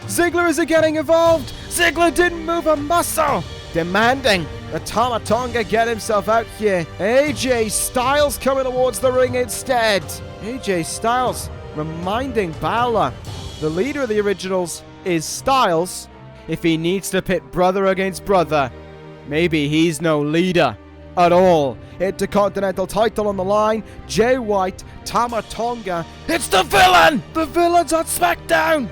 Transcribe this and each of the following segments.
Ziggler isn't getting involved. Ziggler didn't move a muscle. Demanding that Tama Tonga get himself out here. AJ Styles coming towards the ring instead. AJ Styles reminding Bálor, the leader of the Originals is Styles. If he needs to pit brother against brother, maybe he's no leader at all. Intercontinental title on the line. Jay White, Tama Tonga. It's the villain! The villain's on Smackdown!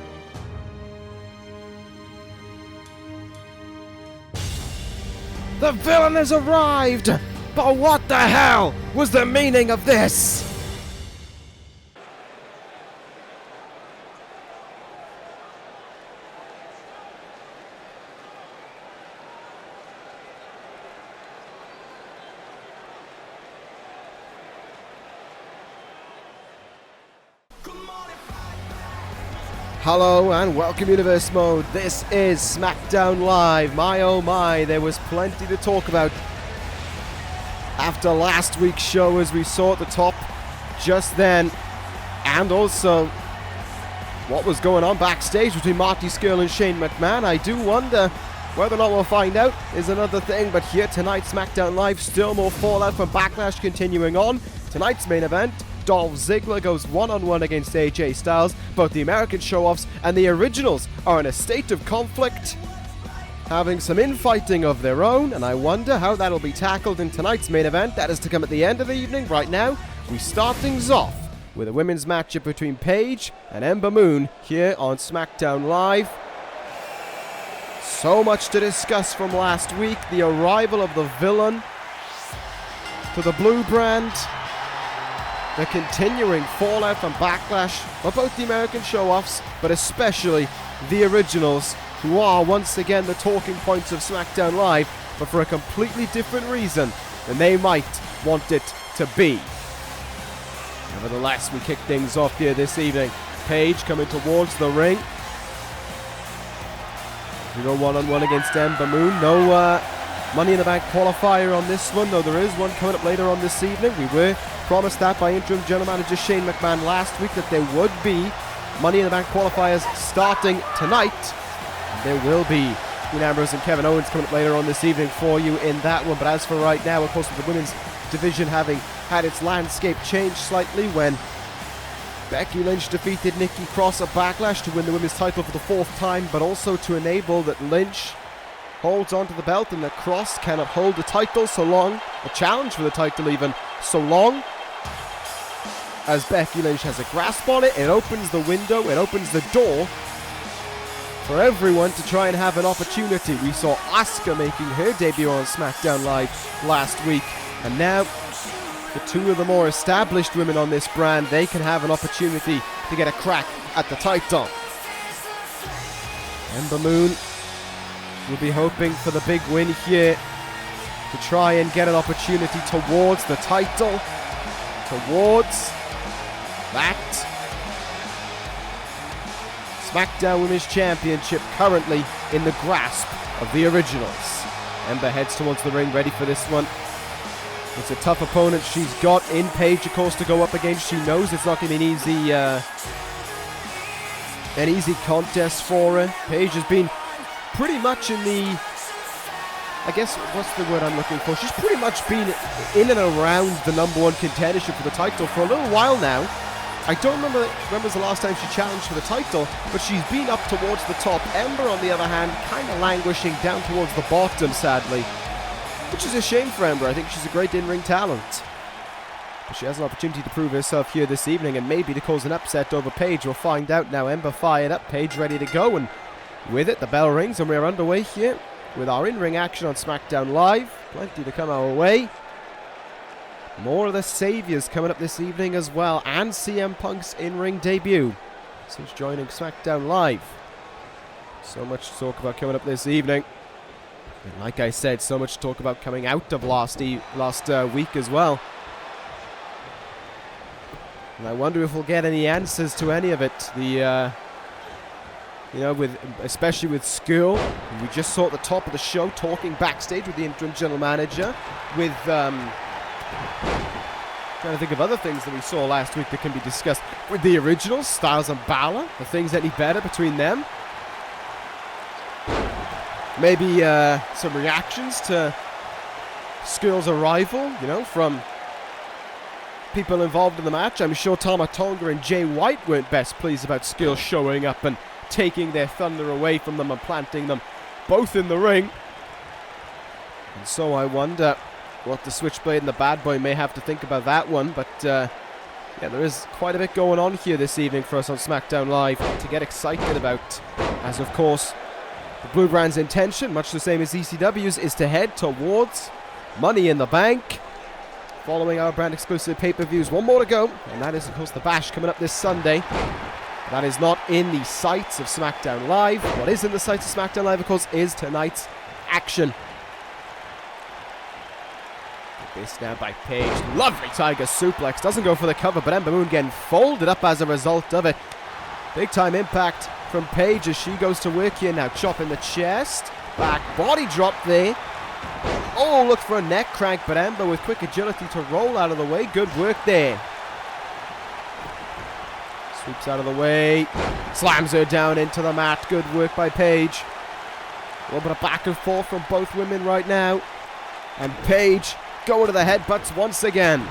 The villain has arrived! But what the hell was the meaning of this? Hello and welcome Universe Mode. This is Smackdown Live. My oh my, there was plenty to talk about after last week's show as we saw at the top just then, and also what was going on backstage between Marty, Scurll and Shane McMahon. I do wonder whether or not we'll find out is another thing, but here tonight, Smackdown Live, still more fallout from Backlash continuing on. Tonight's main event, Dolph Ziggler goes one-on-one against AJ Styles. Both the American show-offs and the Originals are in a state of conflict, having some infighting of their own, and I wonder how that'll be tackled in tonight's main event. That is to come at the end of the evening. Right now, we start things off with a women's matchup between Paige and Ember Moon here on Smackdown Live. So much to discuss from last week. The arrival of the villain to the blue brand. The continuing fallout from Backlash for both the American show-offs, but especially the Originals, who are once again the talking points of SmackDown Live, but for a completely different reason than they might want it to be. Nevertheless, we kick things off here this evening. Paige coming towards the ring. We go one-on-one against Ember Moon. No Money in the Bank qualifier on this one, though there is one coming up later on this evening. We were promised that by interim general manager Shane McMahon last week that there would be Money in the Bank qualifiers starting tonight. And there will be Dean Ambrose and Kevin Owens coming up later on this evening for you in that one. But as for right now, of course, with the women's division having had its landscape change slightly when Becky Lynch defeated Nikki Cross at Backlash to win the women's title for the fourth time, but also to enable that Lynch holds onto the belt and that Cross cannot hold the title so long, a challenge for the title even, so long as Becky Lynch has a grasp on it. It opens the window, it opens the door for everyone to try and have an opportunity. We saw Asuka making her debut on SmackDown Live last week, and now the two of the more established women on this brand, they can have an opportunity to get a crack at the title. Ember Moon will be hoping for the big win here to try and get an opportunity towards the title, towards that SmackDown Women's Championship, currently in the grasp of the Originals. Ember heads towards the ring, ready for this one. It's a tough opponent she's got in Paige, of course, to go up against. She knows it's not going to be an easy contest for her. Paige has been pretty much in the, I guess, what's the word I'm looking for? She's pretty much been in and around the #1 contendership for the title for a little while now. I don't remember when was the last time she challenged for the title, but she's been up towards the top. Ember, on the other hand, kind of languishing down towards the bottom, sadly, which is a shame for Ember. I think she's a great in-ring talent. But she has an opportunity to prove herself here this evening and maybe to cause an upset over Paige. We'll find out now. Ember fired up, Paige ready to go, and with it, the bell rings and we're underway here with our in-ring action on SmackDown Live. Plenty to come our way. More of the Saviours coming up this evening as well, and CM Punk's in-ring debut since joining SmackDown Live. So much to talk about coming up this evening. And like I said, so much to talk about coming out of last week as well. And I wonder if we'll get any answers to any of it. Especially with Scurll, who we just saw at the top of the show talking backstage with the interim general manager, with trying to think of other things that we saw last week that can be discussed with the Originals, Styles and Bálor, the things any better between them. maybe some reactions to Scurll's arrival, you know, from people involved in the match. I'm sure Tama Tonga and Jay White weren't best pleased about Scurll showing up and taking their thunder away from them and planting them both in the ring. And so I wonder what the Switchblade and the Bad Boy may have to think about that one. But yeah, there is quite a bit going on here this evening for us on SmackDown Live to get excited about, as of course the Blue Brand's intention, much the same as ECW's, is to head towards Money in the Bank, following our brand exclusive pay-per-views. One more to go, and that is of course the Bash coming up this Sunday. That is not in the sights of SmackDown Live. What is in the sights of SmackDown Live, of course, is tonight's action. This now by Paige. Lovely Tiger suplex. Doesn't go for the cover, but Ember Moon getting folded up as a result of it. Big time impact from Paige as she goes to work here now. Chop in the chest. Back body drop there. Oh, look for a neck crank, but Ember with quick agility to roll out of the way. Good work there. Sweeps out of the way. Slams her down into the mat. Good work by Paige. A little bit of back and forth from both women right now. And Paige going to the headbutts once again.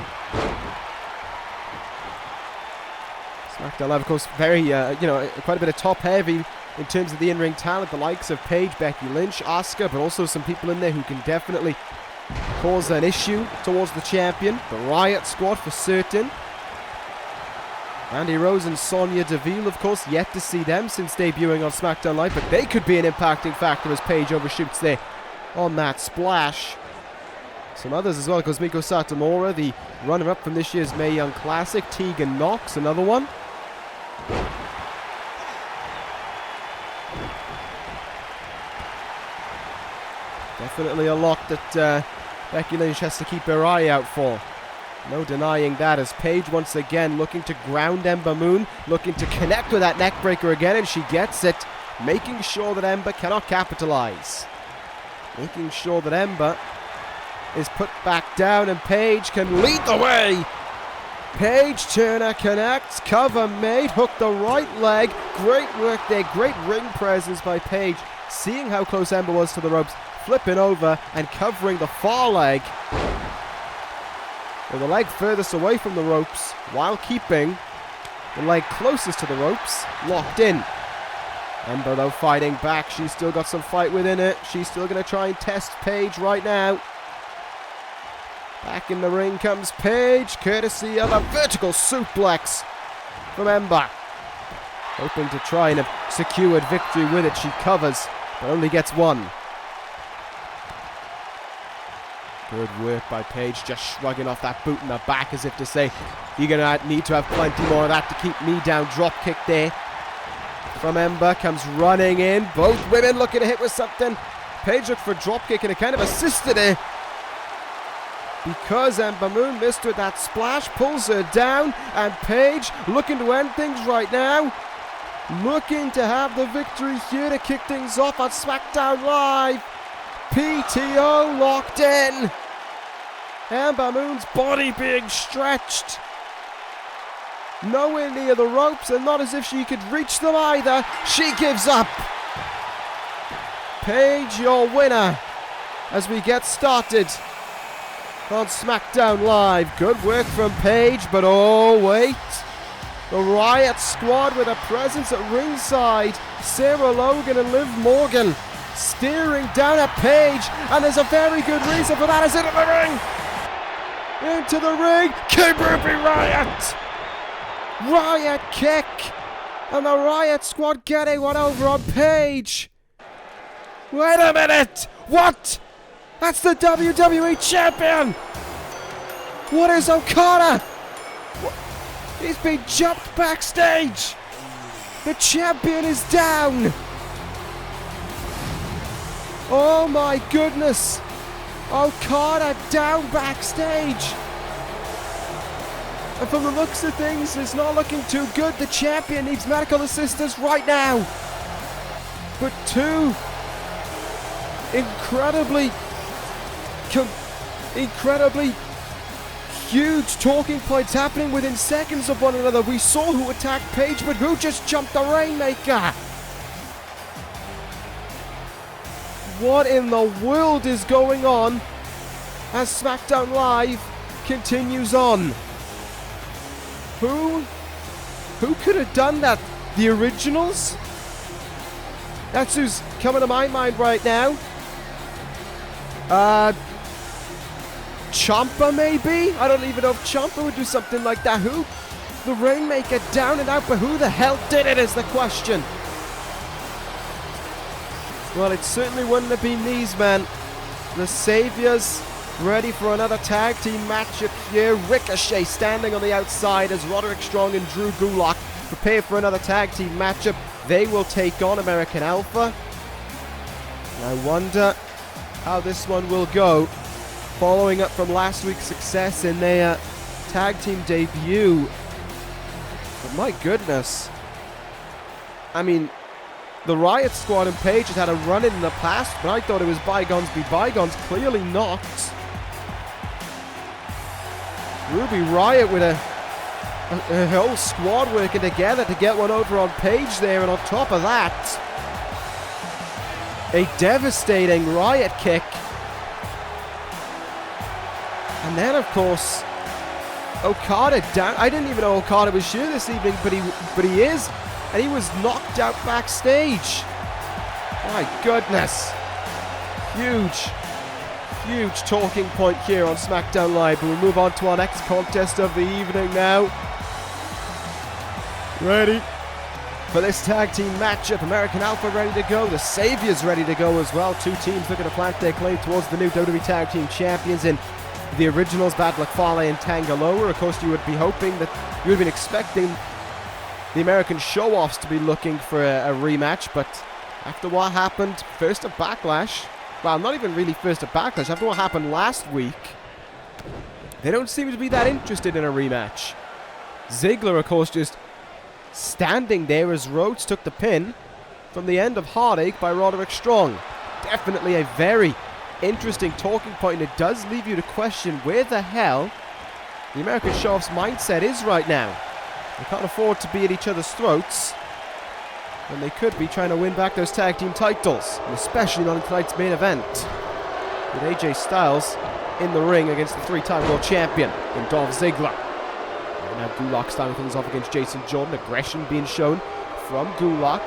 SmackDown Live, of course, very, quite a bit of top heavy in terms of the in-ring talent. The likes of Paige, Becky Lynch, Asuka, but also some people in there who can definitely cause an issue towards the champion. The Riot Squad for certain. Mandy Rose and Sonya Deville, of course, yet to see them since debuting on SmackDown Live, but they could be an impacting factor as Paige overshoots there on that splash. Some others as well, Cosmico Satomura, the runner-up from this year's Mae Young Classic. Tegan Knox, another one. Definitely a lot that Becky Lynch has to keep her eye out for. No denying that, as Paige once again looking to ground Ember Moon, looking to connect with that neckbreaker again, and she gets it, making sure that Ember cannot capitalize. Making sure that Ember is put back down, and Paige can lead the way. Paige Turner connects, cover made, hook the right leg. Great work there, great ring presence by Paige. Seeing how close Ember was to the ropes, flipping over and covering the far leg. With the leg furthest away from the ropes, while keeping the leg closest to the ropes locked in. Ember though fighting back, she's still got some fight within it. She's still going to try and test Paige right now. Back in the ring comes Paige, courtesy of a vertical suplex from Ember. Hoping to try and have secured victory with it. She covers, but only gets one. Good work by Paige, just shrugging off that boot in the back as if to say, you're going to need to have plenty more of that to keep me down. Drop kick there from Ember, comes running in. Both women looking to hit with something. Paige looked for a drop kick and it kind of assisted her, because Ember Moon missed with that splash, pulls her down, and Paige looking to end things right now. Looking to have the victory here to kick things off on SmackDown Live. PTO locked in. Ember Moon's body being stretched. Nowhere near the ropes, and not as if she could reach them either. She gives up. Paige, your winner as we get started on SmackDown Live. Good work from Paige, but oh wait. The Riot Squad with a presence at ringside. Sarah Logan and Liv Morgan steering down at Paige, and there's a very good reason for that, as into the ring. Into the ring, King Ruby Riot. Riot kick, and the Riot Squad getting one over on Paige. Wait a minute, what? That's the WWE Champion! What is Okada? He's been jumped backstage! The champion is down! Oh my goodness! Okada down backstage! And from the looks of things, it's not looking too good. The champion needs medical assistance right now! But two incredibly huge talking points happening within seconds of one another. We saw who attacked Paige, but who just jumped the Rainmaker? What in the world is going on as SmackDown Live continues on? Who could have done that? The Originals? That's who's coming to my mind right now. Ciampa maybe? I don't even know if Ciampa would do something like that. Who? The Rainmaker down and out, but who the hell did it is the question. Well, it certainly wouldn't have been these men. The Saviours ready for another tag team matchup here. Ricochet standing on the outside as Roderick Strong and Drew Gulak prepare for another tag team matchup. They will take on American Alpha. And I wonder how this one will go. Following up from last week's success in their tag team debut. But my goodness. I mean, the Riot Squad and Paige has had a run in the past, but I thought it was bygones be bygones. Clearly not. Ruby Riot with a whole squad working together to get one over on Paige there, and on top of that, a devastating Riot kick. And then, of course, Okada down. I didn't even know Okada was here this evening, but he is. And he was knocked out backstage. My goodness. Huge talking point here on SmackDown Live. But we'll move on to our next contest of the evening now. Ready for this tag team matchup. American Alpha ready to go. The Saviours ready to go as well. Two teams looking to plant their claim towards the new WWE Tag Team Champions in the Originals, Bad Luck Fale and Tangaloa. Of course, you would be hoping that you would have been expecting the American Show-Offs to be looking for a rematch, but after what happened first at Backlash, well, not even really first at Backlash, after what happened last week, they don't seem to be that interested in a rematch. Ziggler, of course, just standing there as Rhodes took the pin from the end of Heartache by Roderick Strong. Definitely a very interesting talking point, and it does leave you to question where the hell the American Show-Offs mindset is right now. They can't afford to be at each other's throats, and they could be trying to win back those tag team titles, and especially not in tonight's main event, with AJ Styles in the ring against the three-time world champion in Dolph Ziggler. And now Gulak starting things off against Jason Jordan. Aggression being shown from Gulak.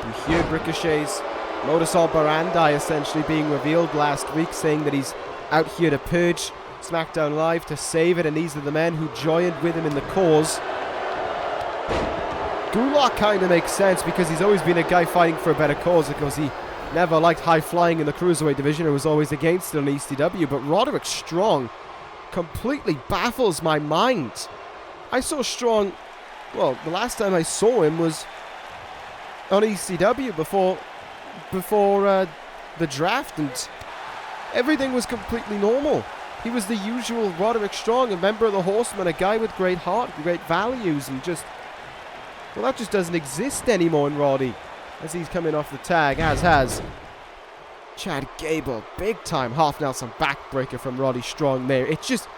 We hear Ricochet's modus operandi essentially being revealed last week, saying that he's out here to purge SmackDown Live, to save it, and these are the men who joined with him in the cause. Gulak kind of makes sense because he's always been a guy fighting for a better cause, because he never liked high flying in the Cruiserweight division and was always against it on ECW. But Roderick Strong completely baffles my mind. I saw Strong, well, the last time I saw him was on ECW before the draft, and everything was completely normal. He was the usual Roderick Strong, a member of the Horsemen, a guy with great heart, great values, and just, well, that just doesn't exist anymore in Roddy, as he's coming off the tag, as has Chad Gable. Big time half Nelson backbreaker from Roddy Strong there. It's just,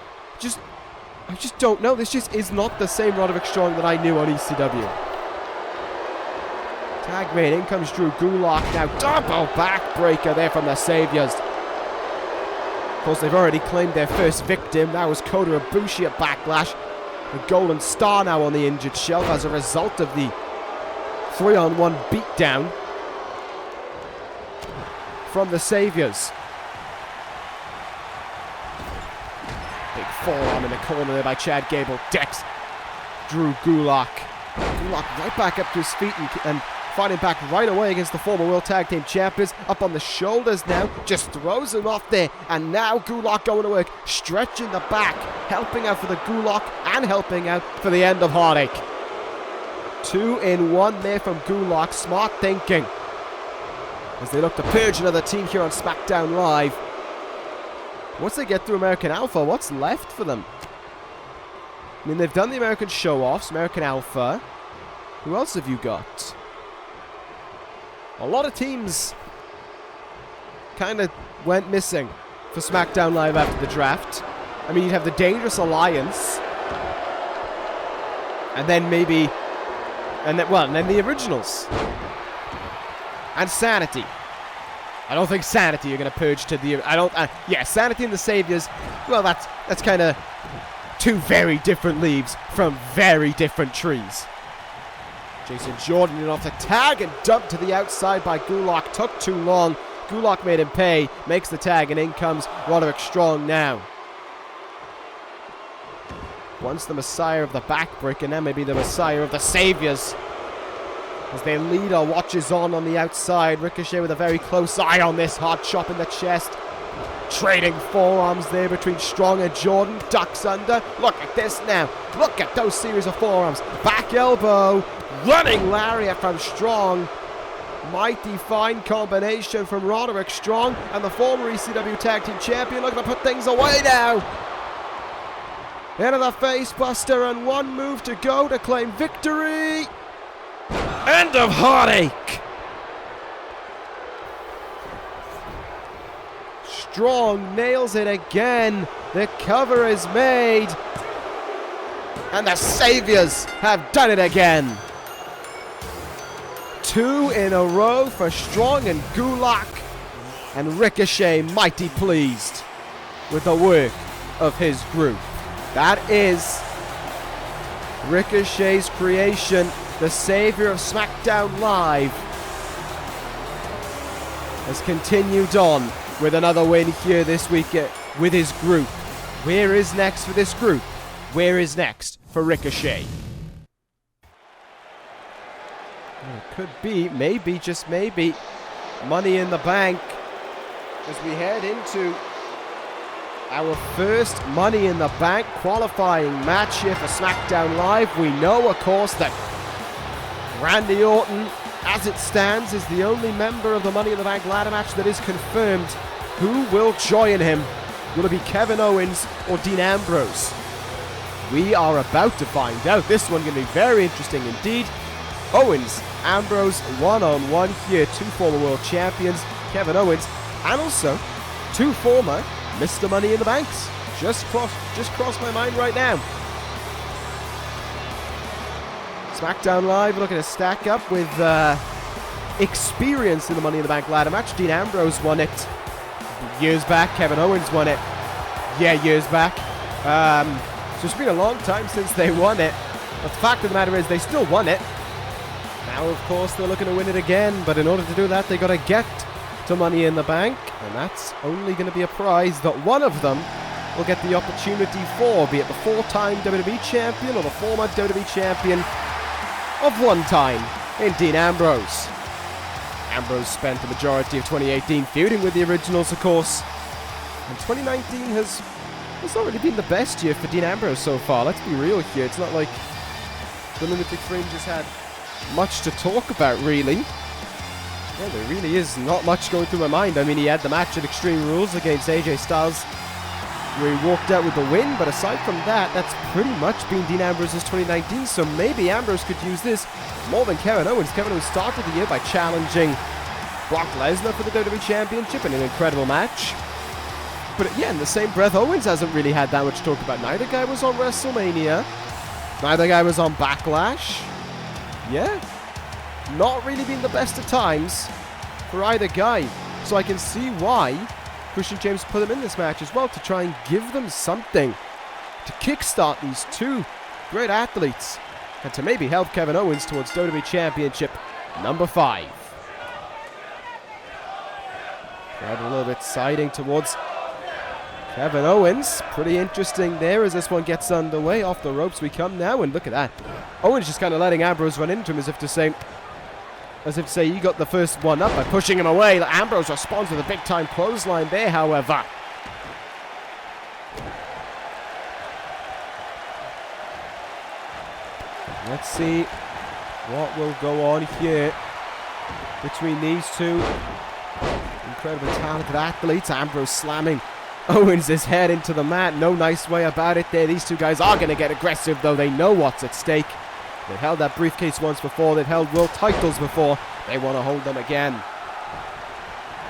I just don't know. This just is not the same Roderick Strong that I knew on ECW. Tag made, in comes Drew Gulak now. Double backbreaker there from the Saviours. Of course, they've already claimed their first victim. That was Kota Ibushi at Backlash. The Golden Star now on the injured shelf as a result of the 3-on-1 beatdown from the Saviours. Big forearm in the corner there by Chad Gable. Decks Drew Gulak. Gulak right back up to his feet and fighting back right away against the former World Tag Team Champions. Up on the shoulders now, just throws him off there. And now Gulak going to work, stretching the back, helping out for the Gulak and helping out for the end of Heartache. 2 in 1 there from Gulak. Smart thinking as they look to purge another team here on SmackDown Live. Once they get through American Alpha, what's left for them? I mean, they've done the American Show-Offs, American Alpha. Who else have you got? A lot of teams kind of went missing for SmackDown Live after the draft. I mean, you'd have the Dangerous Alliance, and then maybe, and then the Originals. and Sanity. I don't think Sanity are going to purge to the... yeah, Sanity and the Saviours, well, that's kind of two very different leaves from very different trees. Jason Jordan in off the tag and dumped to the outside by Gulak. Took too long. Gulak made him pay. Makes the tag and in comes Roderick Strong now. Once the Messiah of the backbrick and now maybe the Messiah of the Saviours. As their leader watches on the outside. Ricochet with a very close eye on this. Hard chop in the chest. Trading forearms there between Strong and Jordan. Ducks under. Look at this now. Look at those series of forearms. Back elbow. Running lariat from Strong. Mighty fine combination from Roderick Strong and the former ECW Tag Team Champion. Looking to put things away now. Into the face buster and one move to go to claim victory. End of Heartache. Strong nails it again. The cover is made. And the Saviours have done it again. 2 in a row for Strong and Gulak. And Ricochet mighty pleased with the work of his group. That is Ricochet's creation, the savior of Smackdown Live, has continued on with another win here this week with his group. Where is next for this group? Where is next for Ricochet? It could be, maybe, just maybe, Money in the Bank as we head into our first Money in the Bank qualifying match here for Smackdown Live. We know, of course, that Randy Orton, as it stands, is the only member of the Money in the Bank ladder match that is confirmed. Who will join him? Will it be Kevin Owens or Dean Ambrose? We are about to find out. This one going to be very interesting indeed. Owens, Ambrose, one-on-one here. 2 former world champions, Kevin Owens, and also 2 former Mr. Money in the Banks. Just crossed my mind right now. Smackdown Live looking to stack up with experience in the Money in the Bank ladder match. Dean Ambrose won it years back. Kevin Owens won it, years back. So it's been a long time since they won it. But the fact of the matter is they still won it. Now, of course, they're looking to win it again. But in order to do that, they got to get to Money in the Bank. And that's only going to be a prize that one of them will get the opportunity for, be it the 4-time WWE Champion or the former WWE Champion of one time in Dean Ambrose. Ambrose spent the majority of 2018 feuding with the originals, of course. And 2019 has not really been the best year for Dean Ambrose so far. Let's be real here. It's not like the Lunatic Fringe has had much to talk about, really. Yeah, there really is not much going through my mind. I mean, he had the match at Extreme Rules against AJ Styles, where he walked out with the win, but aside from that, that's pretty much been Dean Ambrose's 2019, so maybe Ambrose could use this more than Kevin Owens. Kevin Owens started the year by challenging Brock Lesnar for the WWE Championship in an incredible match. But yeah, in the same breath, Owens hasn't really had that much to talk about. Neither guy was on WrestleMania. Neither guy was on Backlash. Yeah, not really been the best of times for either guy. So I can see why Christian James put them in this match as well, to try and give them something to kickstart these 2 great athletes and to maybe help Kevin Owens towards WWE Championship number 5. Crowd a little bit siding towards Kevin Owens. Pretty interesting there as this one gets underway. Off the ropes we come now, and look at that. Owens just kind of letting Ambrose run into him as if to say you got the first one up by pushing him away. Ambrose responds with a big-time clothesline there, however. Let's see what will go on here between these 2 incredibly talented athletes. Ambrose slamming Owens' head into the mat. No nice way about it there. These 2 guys are going to get aggressive, though. They know what's at stake. They've held that briefcase once before. They've held world titles before. They want to hold them again.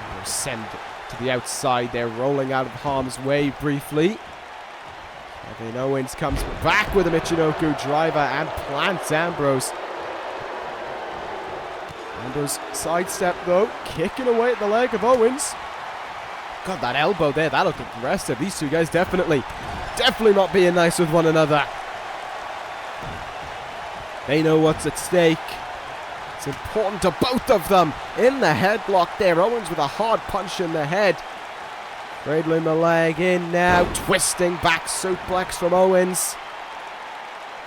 Ambrose send to the outside. They're rolling out of harm's way briefly. Kevin Owens comes back with a Michinoku driver and plants Ambrose. Ambrose sidestep though, kicking away at the leg of Owens. God, that elbow there, that looked aggressive. These two guys definitely not being nice with one another. They know what's at stake. It's important to both of them. In the headlock there, Owens with a hard punch in the head. Cradling the leg in now, twisting back suplex from Owens.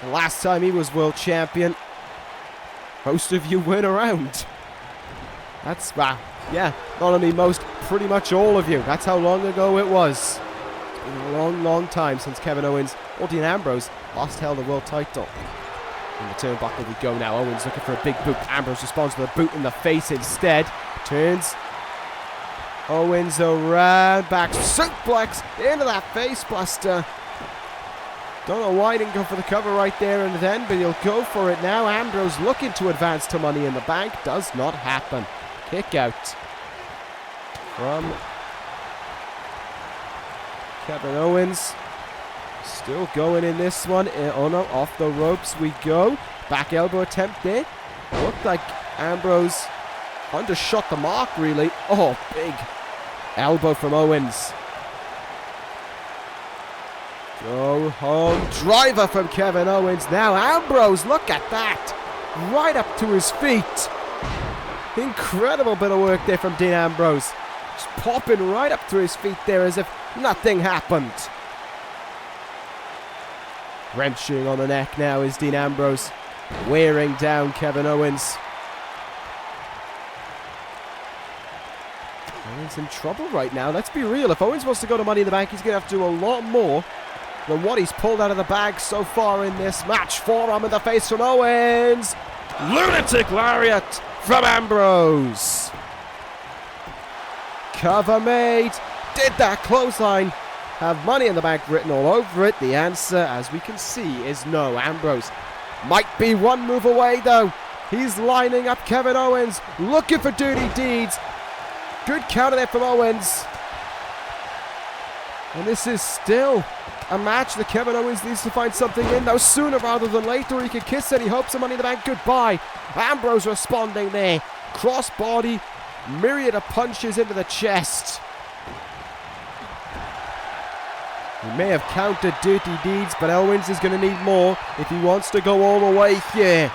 The last time he was world champion, most of you weren't around. That's, yeah, not only most, pretty much all of you. That's how long ago it was. It's been a long time since Kevin Owens or Dean Ambrose last held the world title. In the turnbuckle we go now. Owens looking for a big boot. Ambrose responds with a boot in the face instead. Turns. Owens around, back suplex into that face buster. Don't know why he didn't go for the cover right there and then, but he'll go for it now. Ambrose looking to advance to Money in the Bank. Does not happen. Kick out from Kevin Owens. Still going in this one. Oh no, off the ropes we go. Back elbow attempt there. Looked like Ambrose undershot the mark, really. Oh, big elbow from Owens. Go home driver from Kevin Owens. Now Ambrose, look at that. Right up to his feet. Incredible bit of work there from Dean Ambrose. Just popping right up to his feet there as if nothing happened. Wrenching on the neck now is Dean Ambrose, wearing down Kevin Owens. Owens in trouble right now. Let's be real. If Owens wants to go to Money in the Bank, he's going to have to do a lot more than what he's pulled out of the bag so far in this match. Forearm in the face from Owens. Lunatic lariat from Ambrose. Cover made. Did that clothesline have Money in the Bank written all over it? The answer, as we can see, is no. Ambrose might be one move away, though. He's lining up Kevin Owens, looking for dirty deeds. Good counter there from Owens. And this is still a match that Kevin Owens needs to find something in, though, sooner rather than later. He can kiss any hopes of Money in the Bank goodbye. Ambrose responding there. Crossbody, myriad of punches into the chest. He may have countered dirty deeds, but Owens is going to need more if he wants to go all the way here.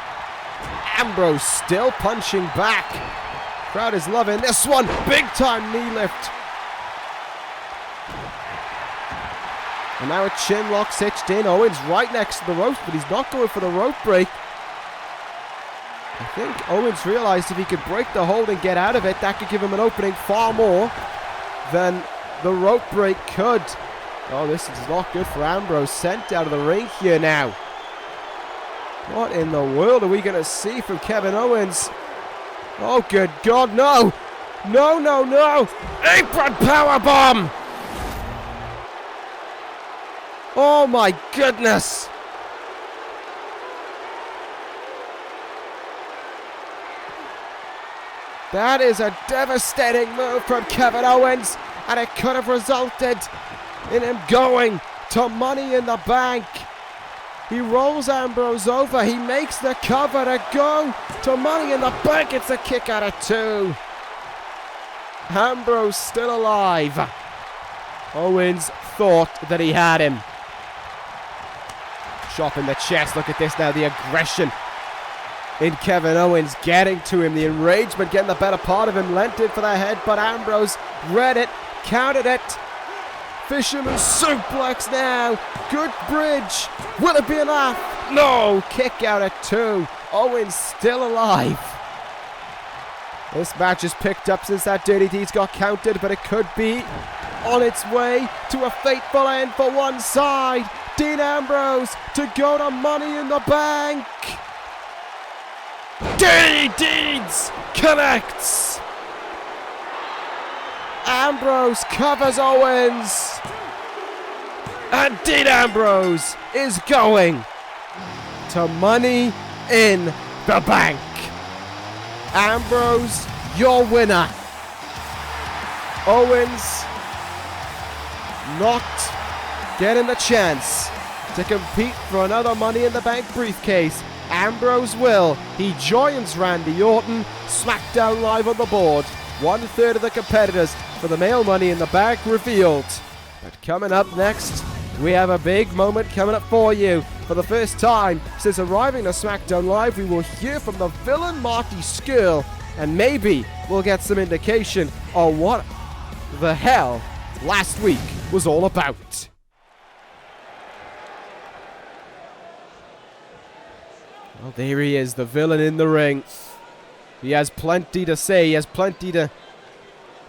Ambrose still punching back. Crowd is loving this one. Big time knee lift. And now a chin lock hitched in. Owens right next to the ropes, but he's not going for the rope break. I think Owens realized if he could break the hold and get out of it, that could give him an opening far more than the rope break could. Oh, this is not good for Ambrose. Sent out of the ring here now. What in the world are we going to see from Kevin Owens? Oh, good God, no! No, no, no! Apron powerbomb! Oh, my goodness! That is a devastating move from Kevin Owens, and it could have resulted in him going to Money in the Bank. He rolls Ambrose over. He makes the cover to go to Money in the Bank. It's a kick out of 2. Ambrose still alive. Owens thought that he had him. Chop in the chest. Look at this now. The aggression in Kevin Owens getting to him. The enragement getting the better part of him. Lent it for the head, but Ambrose read it, counted it. Fisherman suplex now. Good bridge. Will it be enough? No. Kick out at 2. Owens still alive. This match is picked up since that Dirty Deeds got counted, but it could be on its way to a fateful end for one side. Dean Ambrose to go to Money in the Bank. Dirty Deeds connects. Ambrose covers Owens. And Dean Ambrose is going to Money in the Bank. Ambrose, your winner. Owens not getting the chance to compete for another Money in the Bank briefcase Ambrose will. He joins Randy Orton. Smackdown Live on the board. 1/3 of the competitors for the male Money in the Bank revealed. But coming up next, we have a big moment coming up for you. For the first time since arriving to Smackdown Live, we will hear from the villain Marty Scurll, and maybe we'll get some indication on what the hell last week was all about. Well, there he is, the villain in the ring. He has plenty to say. He has plenty to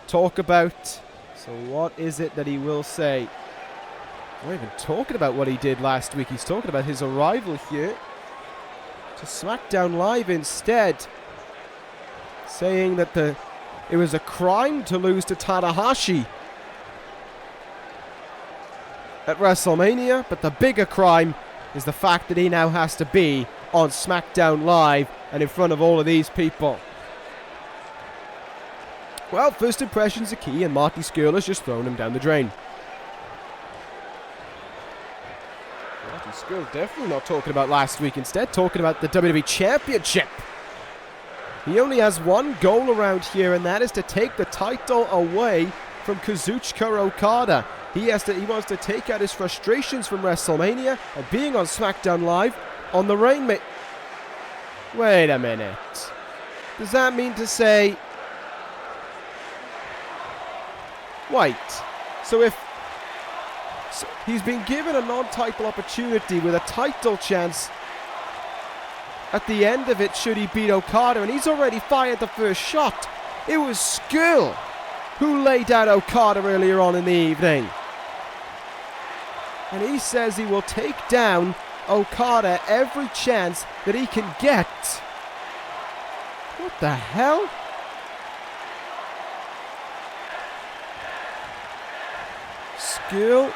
talk about. So what is it that he will say? We're not even talking about what he did last week. He's talking about his arrival here to SmackDown Live instead. Saying that it was a crime to lose to Tanahashi at WrestleMania. But the bigger crime is the fact that he now has to be on SmackDown Live and in front of all of these people. Well, first impressions are key, and Marty Scurll has just thrown him down the drain. Marty Scurll definitely not talking about last week, instead talking about the WWE Championship. He only has one goal around here, and that is to take the title away from Kazuchika Okada. He wants to take out his frustrations from WrestleMania and being on SmackDown Live on the Rainmaker. Wait a minute. Does that mean to say... Wait. So he's been given a non-title opportunity with a title chance at the end of it should he beat Okada, and he's already fired the first shot. It was Scurll who laid out Okada earlier on in the evening. And he says he will take down Okada every chance that he can get. What the hell? Scurll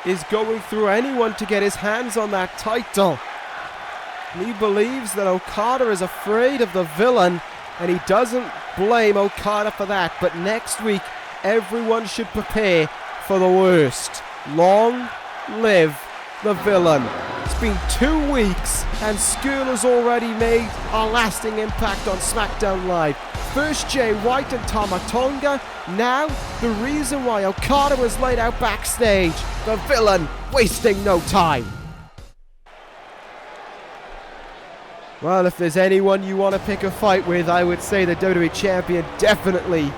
is going through anyone to get his hands on that title. He believes that Okada is afraid of the villain, and he doesn't blame Okada for that. But next week, everyone should prepare for the worst. Long live the villain. It's been 2 weeks, and Scurll has already made a lasting impact on SmackDown Live. First Jay White and Tama Tonga. Now, the reason why Okada was laid out backstage. The villain wasting no time. Well, if there's anyone you want to pick a fight with, I would say the WWE Champion definitely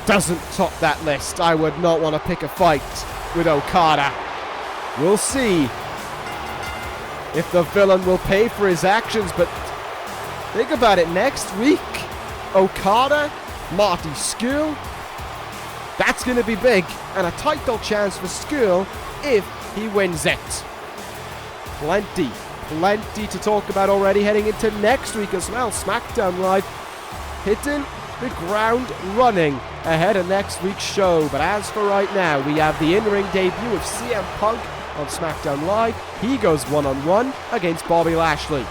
doesn't top that list. I would not want to pick a fight with Okada. We'll see if the villain will pay for his actions, but think about it, next week, Okada, Marty Scurll, that's going to be big, and a title chance for Scurll if he wins it. Plenty to talk about already heading into next week as well. SmackDown Live hitting the ground running ahead of next week's show. But as for right now, we have the in-ring debut of CM Punk on SmackDown Live. He goes one-on-one against Bobby Lashley.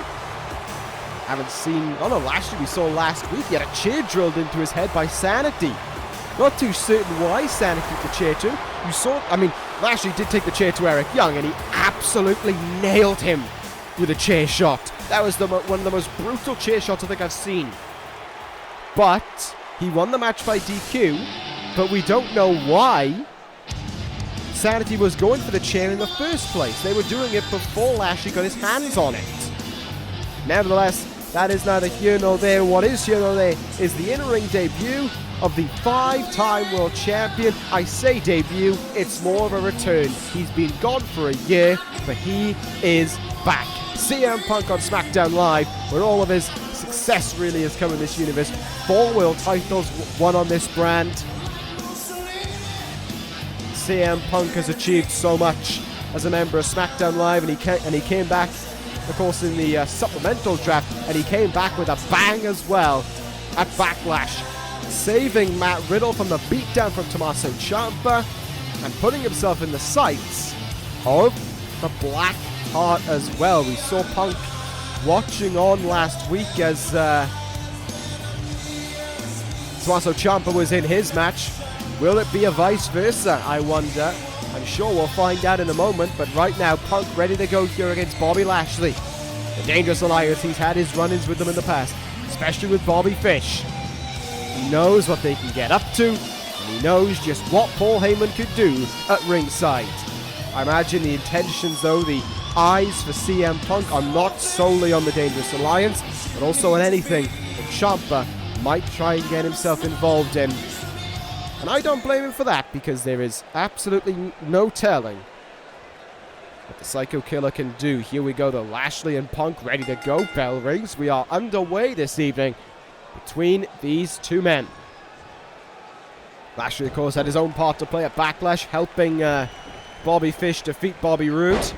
Haven't seen... Oh no, Lashley we saw last week. He had a chair drilled into his head by Sanity. Not too certain why Sanity took the chair to. You saw... I mean, Lashley did take the chair to Eric Young, and he absolutely nailed him with a chair shot. That was one of the most brutal chair shots I think I've seen. But he won the match by DQ, but we don't know why Sanity was going for the chair in the first place. They were doing it before Lashley got his hands on it. Nevertheless, that is neither here nor there. What is here nor there is the in-ring debut of the 5-time world champion. I say debut, it's more of a return. He's been gone for a year, but he is back. CM Punk on SmackDown Live, where all of his success really has come in this universe. 4 world titles won on this brand. CM Punk has achieved so much as a member of SmackDown Live, and he came back, of course, in the supplemental draft, and he came back with a bang as well at Backlash, saving Matt Riddle from the beatdown from Tommaso Ciampa and putting himself in the sights of the Black Heart as well. We saw Punk watching on last week as Tommaso Ciampa was in his match. Will it be a vice versa, I wonder? I'm sure we'll find out in a moment, but right now, Punk ready to go here against Bobby Lashley. The Dangerous Alliance, he's had his run-ins with them in the past, especially with Bobby Fish. He knows what they can get up to, and he knows just what Paul Heyman could do at ringside. I imagine the intentions, though, the eyes for CM Punk are not solely on the Dangerous Alliance, but also on anything that Ciampa might try and get himself involved in. And I don't blame him for that, because there is absolutely no telling what the Psycho Killer can do. Here we go, the Lashley and Punk ready to go. Bell rings. We are underway this evening between these two men. Lashley, of course, had his own part to play at Backlash, helping Bobby Fish defeat Bobby Roode.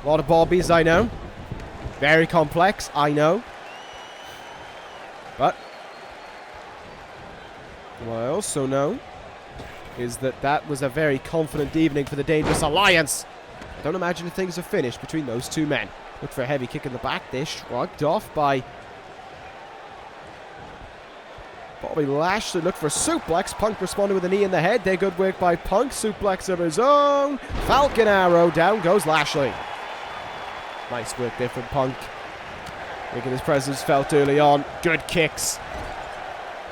A lot of Bobbies, I know. Very complex, I know. But what I also know is that was a very confident evening for the Dangerous Alliance. I don't imagine things are finished between those two men. Look for a heavy kick in the back. They're shrugged off by Bobby Lashley. Look for a suplex. Punk responded with a knee in the head. They're good work by Punk. Suplex of his own. Falcon Arrow. Down goes Lashley. Nice work there from Punk. Making his presence felt early on. Good kicks.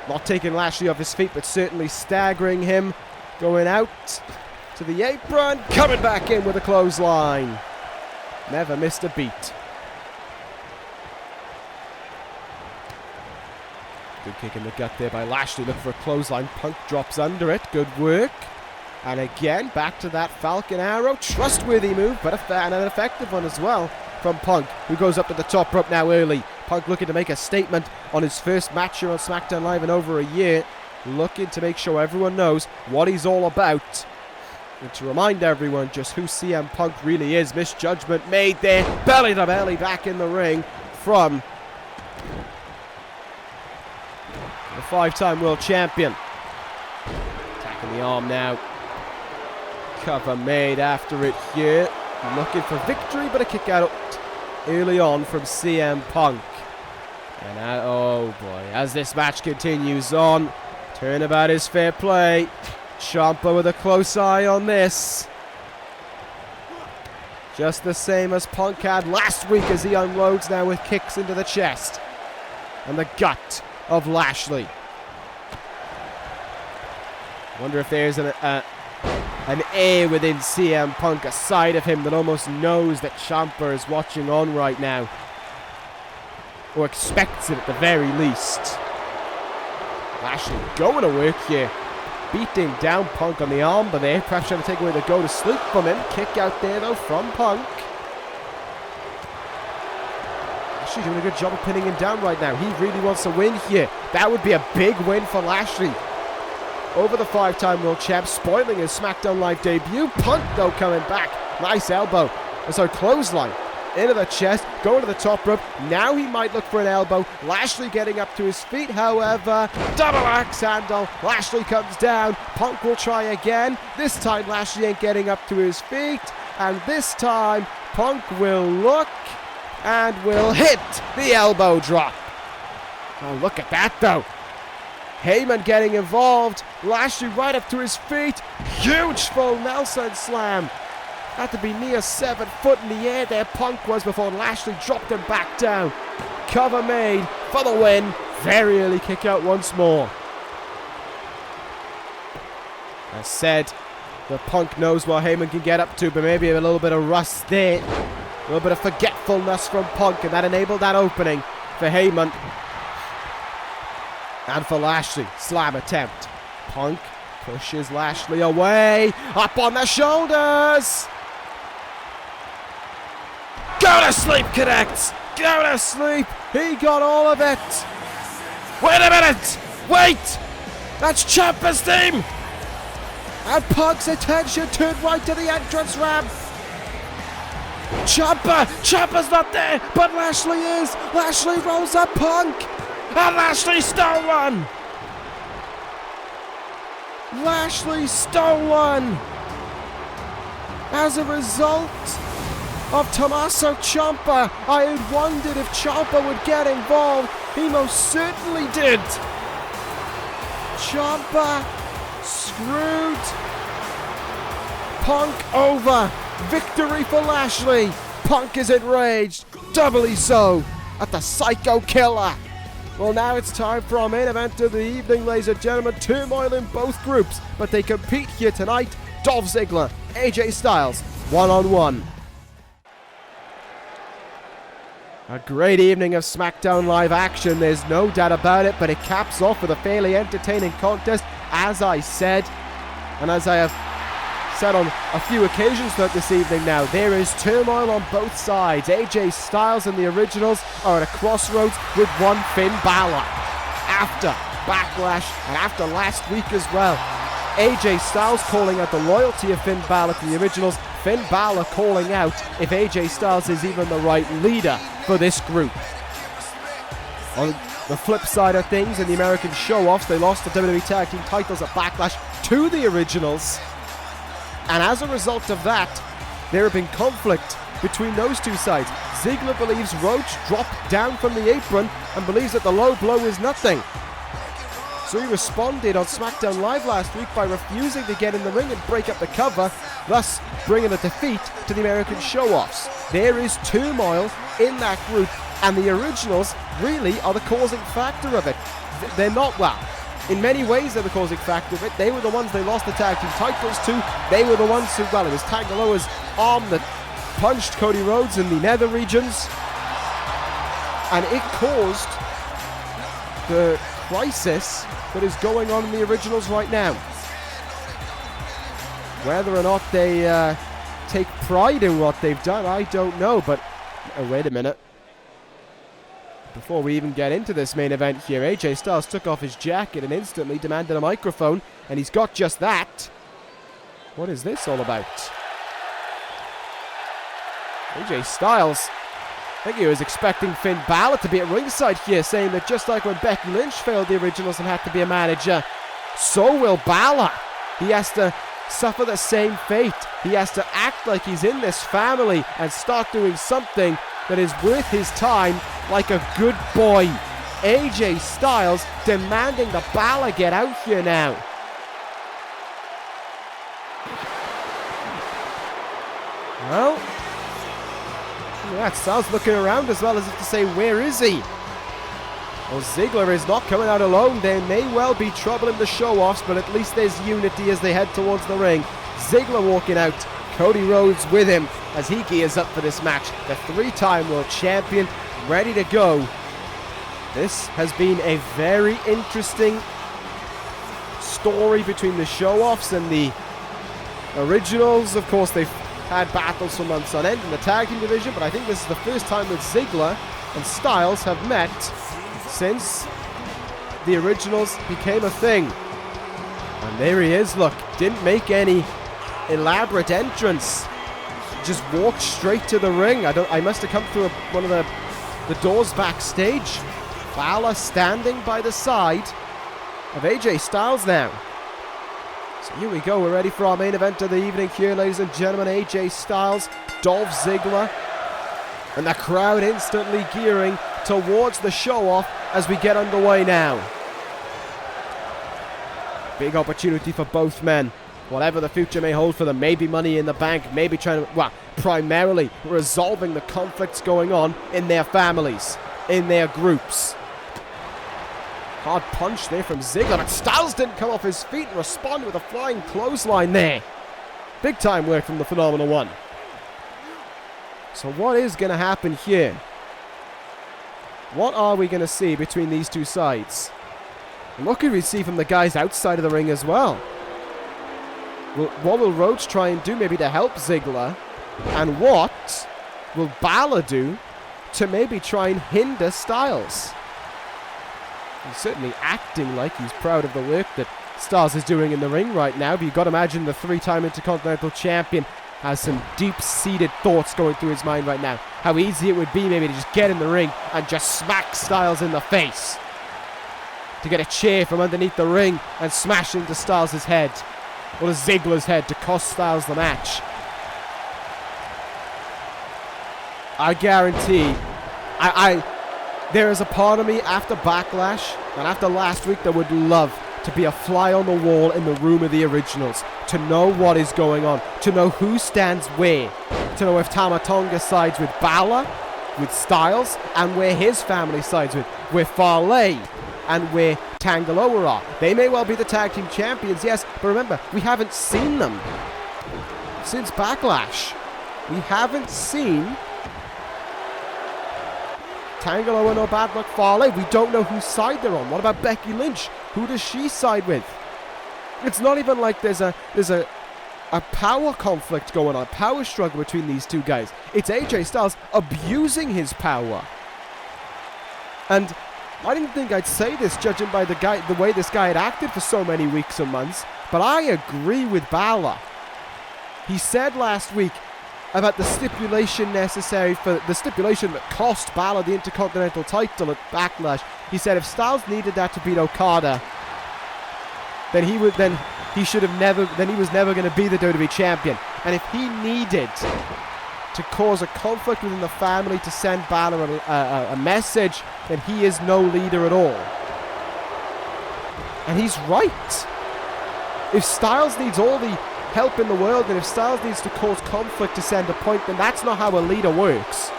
Not taking Lashley off his feet, but certainly staggering him. Going out to the apron. Coming back in with a clothesline. Never missed a beat. Good kick in the gut there by Lashley. Look for a clothesline. Punk drops under it. Good work. And again, back to that Falcon Arrow. Trustworthy move, but an effective one as well from Punk, who goes up to the top rope now early. Punk looking to make a statement on his first match here on SmackDown Live in over a year. Looking to make sure everyone knows what he's all about. And to remind everyone just who CM Punk really is. Misjudgment made there. Belly to belly back in the ring from the 5-time world champion. Attacking the arm now. Cover made after it here. Looking for victory, but a kick out early on from CM Punk. And oh boy, as this match continues on, turnabout is fair play. Ciampa with a close eye on this. Just the same as Punk had last week as he unloads now with kicks into the chest and the gut of Lashley. Wonder if there's an A within CM Punk, a side of him that almost knows that Ciampa is watching on right now. Or expects it at the very least. Lashley going to work here. Beating down Punk on the arm, but there. Perhaps trying to take away the go to sleep from him. Kick out there though from Punk. Lashley doing a good job of pinning him down right now. He really wants to win here. That would be a big win for Lashley over the 5-time world champ, spoiling his SmackDown Live debut. Punk though coming back. Nice elbow. So clothesline into the chest, going to the top rope. Now he might look for an elbow. Lashley getting up to his feet, however. Double axe handle. Lashley comes down. Punk will try again. This time Lashley ain't getting up to his feet. And this time Punk will look and will hit the elbow drop. Oh, look at that though. Heyman getting involved. Lashley right up to his feet. Huge full Nelson slam. Had to be near 7 foot in the air there Punk was before Lashley dropped him back down. Cover made for the win. Very early kick out once more. As said, the Punk knows what Heyman can get up to, but maybe a little bit of rust there. A little bit of forgetfulness from Punk, and that enabled that opening for Heyman. And for Lashley, slam attempt. Punk pushes Lashley away. Up on the shoulders. Go to sleep, connects. Go to sleep. He got all of it. Wait a minute. Wait. That's Ciampa's team. And Punk's attention turned right to the entrance ramp. Ciampa's not there, but Lashley is. Lashley rolls up Punk. And Lashley stole one. Lashley stole one. As a result of Tommaso Ciampa, I had wondered if Ciampa would get involved. He most certainly did. Ciampa screwed Punk over. Victory for Lashley. Punk is enraged, doubly so, at the Psycho Killer. Well, now it's time for our main event of the evening, ladies and gentlemen. Turmoil in both groups, but they compete here tonight. Dolph Ziggler, AJ Styles, one-on-one. A great evening of Smackdown live action, there's no doubt about it, but it caps off with a fairly entertaining contest, as I said, and as I have said on a few occasions throughout this evening now, there is turmoil on both sides. AJ Styles and the Originals are at a crossroads with one Finn Bálor. After Backlash and after last week as well, AJ Styles calling out the loyalty of Finn Bálor to the Originals, Finn Bálor calling out if AJ Styles is even the right leader for this group. On the flip side of things, in the American show-offs, they lost the WWE Tag Team titles at Backlash to the Originals. And as a result of that, there have been conflict between those two sides. Ziggler believes Rhodes dropped down from the apron and believes that the low blow is nothing. So he responded on SmackDown Live last week by refusing to get in the ring and break up the cover, thus bringing a defeat to the American show-offs. There is turmoil in that group, and the Originals really are the causing factor of it. They're not, well, in many ways they're the causing factor of it. They were the ones they lost the tag team titles to. They were the ones who, well, it was Tangaloa's arm that punched Cody Rhodes in the nether regions, and it caused the crisis that is going on in the Originals right now. Whether or not they take pride in what they've done, I don't know, but wait a minute. Before we even get into this main event here, AJ Styles took off his jacket and instantly demanded a microphone, and he's got just that. What is this all about? AJ Styles, I think he was expecting Finn Bálor to be at ringside here, saying that just like when Becky Lynch failed the Originals and had to be a manager, so will Bálor. He has to suffer the same fate. He has to act like he's in this family and start doing something that is worth his time, like a good boy. AJ Styles demanding the Bálor get out here now. Well, that Styles looking around as well as if to say, where is he? Well, Ziggler is not coming out alone. There may well be trouble in the show-offs, but at least there's unity as they head towards the ring. Ziggler walking out, Cody Rhodes with him as he gears up for this match. The three-time world champion ready to go. This has been a very interesting story between the show-offs and the Originals. Of course, they've had battles for months on end in the tag team division, but I think this is the first time that Ziggler and Styles have met since the Originals became a thing. And there he is, look, didn't make any elaborate entrance, just walked straight to the ring. I must have come through one of the doors backstage. Bálor standing by the side of AJ Styles now. So here we go, we're ready for our main event of the evening here, ladies and gentlemen. AJ Styles, Dolph Ziggler, and the crowd instantly gearing towards the show-off as we get underway now. Big opportunity for both men. Whatever the future may hold for them, maybe money in the bank, maybe trying to, well, primarily resolving the conflicts going on in their families, in their groups. Hard punch there from Ziggler, but Styles didn't come off his feet and respond with a flying clothesline there. Big time work from the Phenomenal One. So what is going to happen here? What are we going to see between these two sides? And what can we see from the guys outside of the ring as well? What will Rhodes try and do maybe to help Ziggler? And what will Bálor do to maybe try and hinder Styles? He's certainly acting like he's proud of the work that Styles is doing in the ring right now, but you've got to imagine the three-time Intercontinental Champion has some deep-seated thoughts going through his mind right now. How easy it would be maybe to just get in the ring and just smack Styles in the face. To get a chair from underneath the ring and smash into Styles' head. Or to Ziggler's head to cost Styles the match. I guarantee, there is a part of me after Backlash and after last week that would love to be a fly on the wall in the room of the originals, to know what is going on, to know who stands where, to know if Tama Tonga sides with Bálor, with Styles, and where his family sides with Fale, and where Tangaloa are. They may well be the tag team champions, yes, but remember, we haven't seen them since Backlash. We haven't seen Tangaloa or Bad Luck Fale. We don't know whose side they're on. What about Becky Lynch? Who does she side with? It's not even like there's a power conflict going on, power struggle between these two guys. It's AJ Styles abusing his power. And I didn't think I'd say this, judging by the way this guy had acted for so many weeks and months, but I agree with Bálor. He said last week about the stipulation necessary for the stipulation that cost Bálor the Intercontinental title at Backlash. He said if Styles needed that to beat Okada, then he was never going to be the WWE champion. And if he needed to cause a conflict within the family to send Bálor a message, then he is no leader at all. And he's right. If Styles needs all the help in the world, and if Styles needs to cause conflict to send a point, then that's not how a leader works.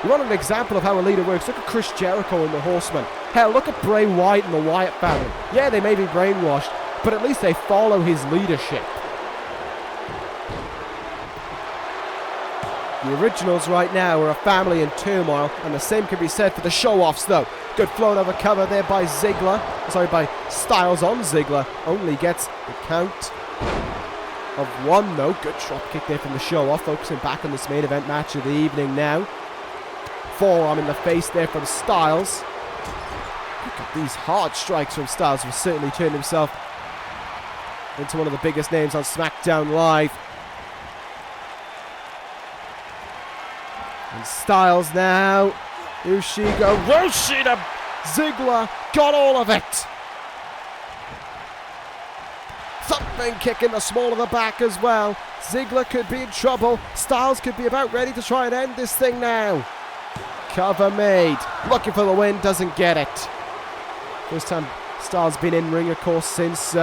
You want an example of how a leader works? Look at Chris Jericho and the Horsemen. Hell, look at Bray Wyatt and the Wyatt family. Yeah, they may be brainwashed, but at least they follow his leadership. The originals right now are a family in turmoil, and the same can be said for the show-offs though. Good flown over cover there by by Styles on Ziggler. Only gets the count of one though. Good drop kick there from the show-off, focusing back on this main event match of the evening now. Forearm in the face there from Styles. Look at these hard strikes from Styles, who's certainly turned himself into one of the biggest names on Smackdown Live. And Styles now. Ushigo, Roshi to Ziggler, got all of it. Thumping kick in the small of the back as well. Ziggler could be in trouble. Styles could be about ready to try and end this thing now. Cover made. Looking for the win, doesn't get it. First time Styles been in ring, of course, since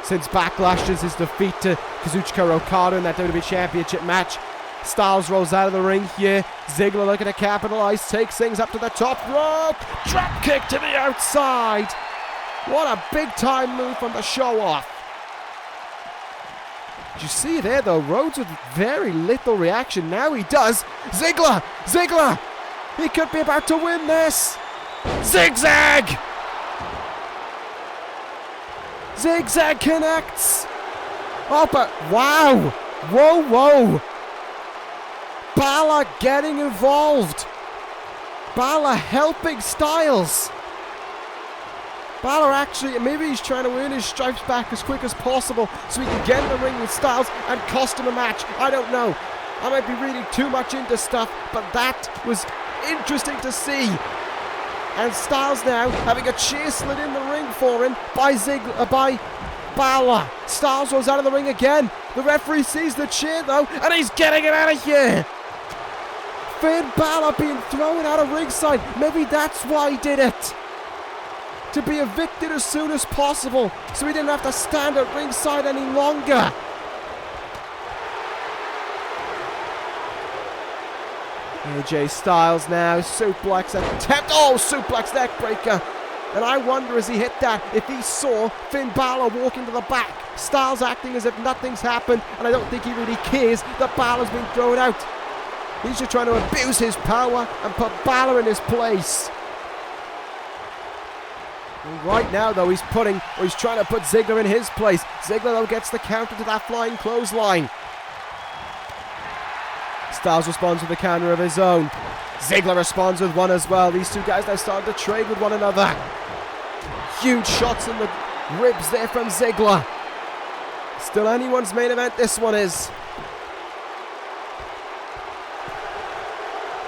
Backlash's his defeat to Kazuchika Okada in that WWE Championship match. Styles rolls out of the ring here. Ziggler looking to capitalize, takes things up to the top rope. Drop kick to the outside. What a big time move from the show off. Did you see there though? Rhodes with very little reaction. Now he does. Ziggler! He could be about to win this. Zigzag! Zigzag connects. Oh, but wow. Whoa. Bálor getting involved. Bálor helping Styles. Bálor actually, maybe he's trying to earn his stripes back as quick as possible so he can get in the ring with Styles and cost him a match. I don't know. I might be reading too much into stuff, but that was interesting to see. And Styles now having a chair slid in the ring for him by Bálor. Styles goes out of the ring again. The referee sees the chair though, and he's getting it out of here. Finn Bálor being thrown out of ringside. Maybe that's why he did it. To be evicted as soon as possible, so he didn't have to stand at ringside any longer. AJ Styles now, suplex attempt. Oh, suplex neck breaker. And I wonder as he hit that if he saw Finn Bálor walk into the back. Styles acting as if nothing's happened, and I don't think he really cares that Balor's been thrown out. He's just trying to abuse his power and put Bálor in his place. And right now though, he's trying to put Ziggler in his place. Ziggler though gets the counter to that flying clothesline. Styles responds with a counter of his own. Ziggler responds with one as well. These two guys now starting to trade with one another. Huge shots in the ribs there from Ziggler. Still anyone's main event, this one is.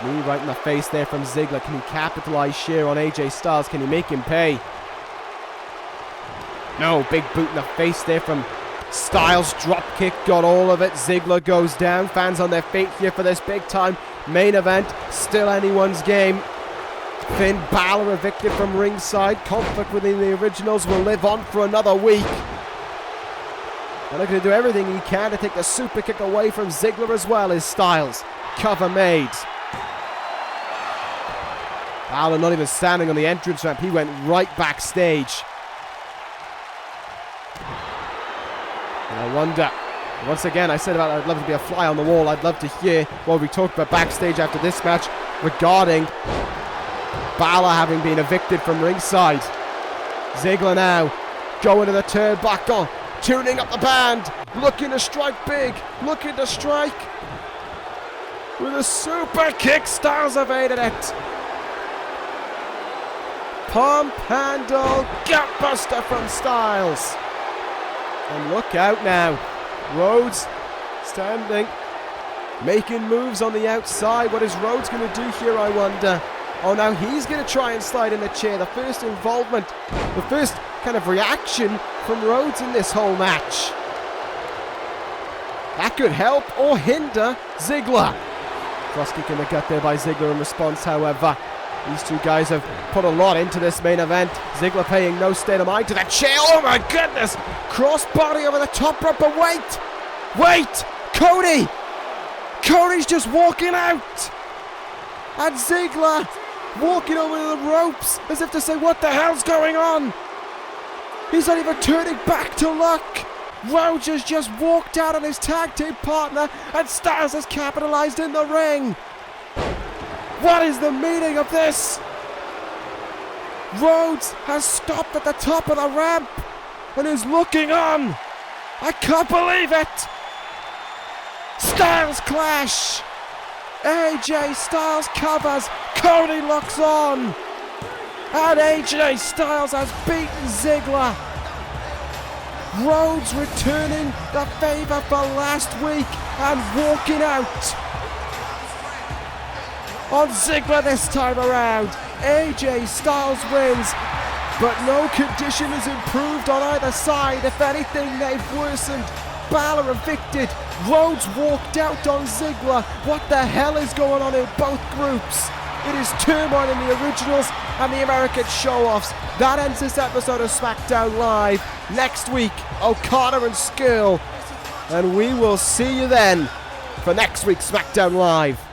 Knee right in the face there from Ziggler. Can he capitalize here on AJ Styles? Can he make him pay? No, big boot in the face there from Styles. Drop kick, got all of it. Ziggler goes down. Fans on their feet here for this big time main event. Still anyone's game. Finn Bálor evicted from ringside. Conflict within the originals will live on for another week. They're looking to do everything he can to take the super kick away from Ziggler as well as Styles. Cover made. Bálor not even standing on the entrance ramp. He went right backstage. And I wonder, once again, I said about I'd love to be a fly on the wall. I'd love to hear what we talked about backstage after this match regarding Bálor having been evicted from ringside. Ziggler now going to the turnbuckle, tuning up the band, looking to strike big, looking to strike with a super kick. Styles evaded it. Pump handle, gutbuster from Styles. And look out now. Rhodes standing, making moves on the outside. What is Rhodes going to do here, I wonder? Oh, now he's going to try and slide in the chair. The first involvement, the first kind of reaction from Rhodes in this whole match. That could help or hinder Ziggler. Cross kick in the gut there by Ziggler in response, however. These two guys have put a lot into this main event. Ziggler paying no state of mind to the chair. Oh my goodness! Crossbody over the top rope, but wait! Wait! Cody! Cody's just walking out! And Ziggler walking over the ropes as if to say, what the hell's going on? He's not even turning back to look. Rhodes has just walked out on his tag team partner and Styles has capitalized in the ring. What is the meaning of this? Rhodes has stopped at the top of the ramp and is looking on. I can't believe it. Styles clash. AJ Styles covers. Cody looks on. And AJ Styles has beaten Ziggler. Rhodes returning the favor for last week and walking out on Ziggler this time around. AJ Styles wins, but no condition is improved on either side. If anything, they've worsened. Bálor evicted. Rhodes walked out on Ziggler. What the hell is going on in both groups? It is turmoil in the originals and the American show-offs. That ends this episode of Smackdown Live. Next week, Okada and Scurll. And we will see you then for next week's Smackdown Live.